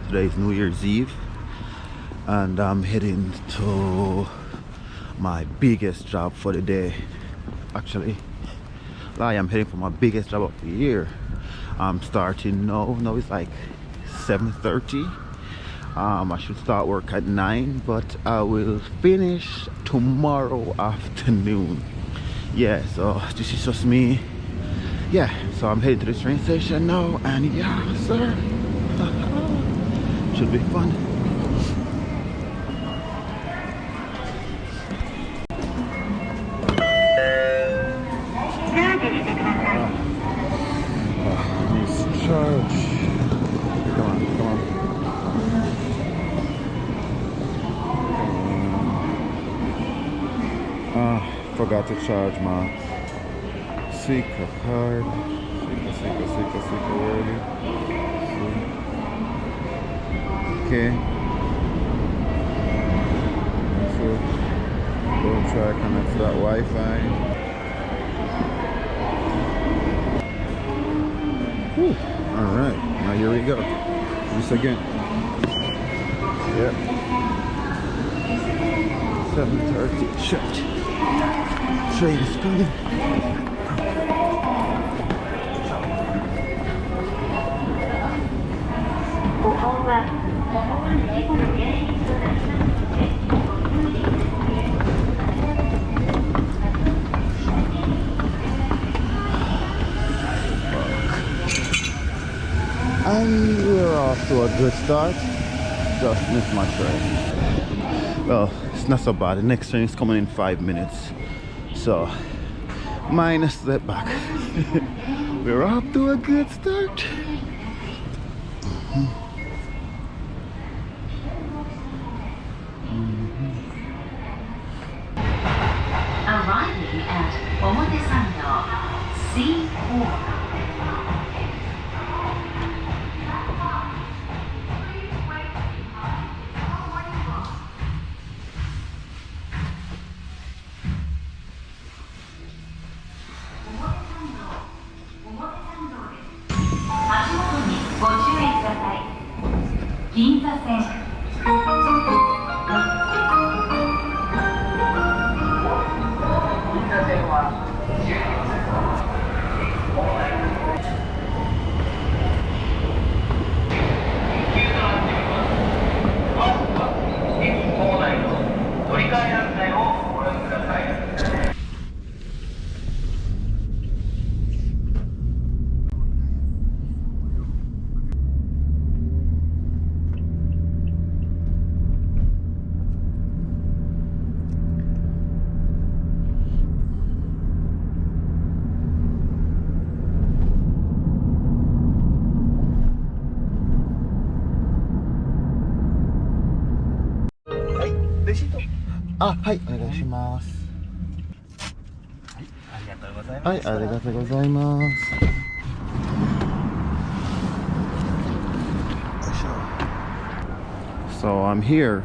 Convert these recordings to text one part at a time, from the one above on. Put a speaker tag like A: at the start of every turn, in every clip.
A: Today is New Year's Eve, and I'm heading to my biggest job for the day. Actually, I am heading for my biggest job of the year. I'm starting now. Now it's like 7:30. I should start work at 9, but I will finish tomorrow afternoon. Yeah, so this is just me. Yeah, so I'm heading to the train station now, and yeah, sir, should be fun. This charge. Come on, come on. Forgot to charge my Seeker card. Seeker, where are you? Okay. So, don't try to connect to that Wi-Fi. Alright, now here we go. This again. Yep. 7:30. Shit. Train is coming. And we're off to a good start. Just missed my train. Well, it's not so bad. The next train is coming in 5 minutes. So, minus that back. We're off to a good start.
B: Arriving at Omotesando, C4. Hi, お願いします。はい、ありがとうございます。So I'm here.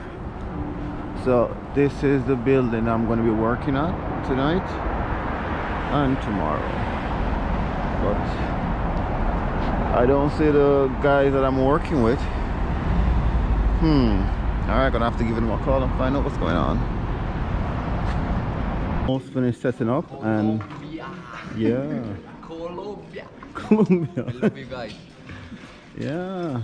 B: So this is the building I'm going to be working at tonight and tomorrow. But I don't see the guys that I'm working with. Alright, gonna have to give them a call and find out what's going on. Almost finished setting up, and yeah. Colombia. I love you guys. Yeah.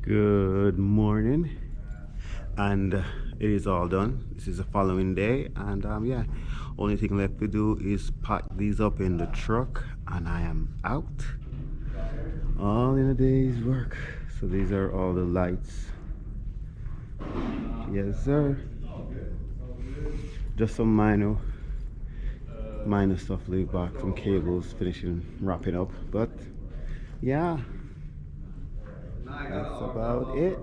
B: Good morning, and it is all done. This is the following day, and yeah, only thing left to do is pack these up in the truck, and I am out. All in a day's work. So these are all the lights. Yes, sir. Just some minor stuff laid back, some cables, finishing, wrapping up, but yeah. That's about it.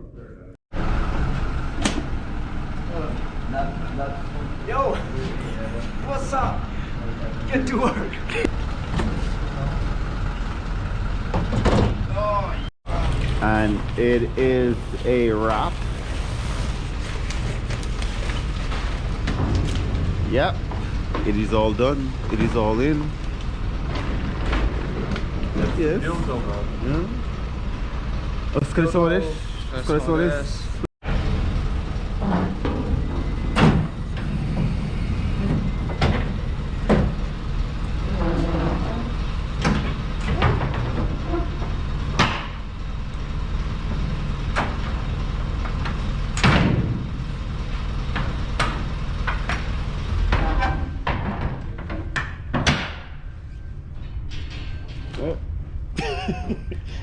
C: Get to work.
B: And it is a wrap. Yep, it is all done. It is all in. Yes. Yeah. Ska det så det? Ska det så det?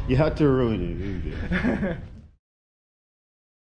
B: You had to ruin it, didn't you?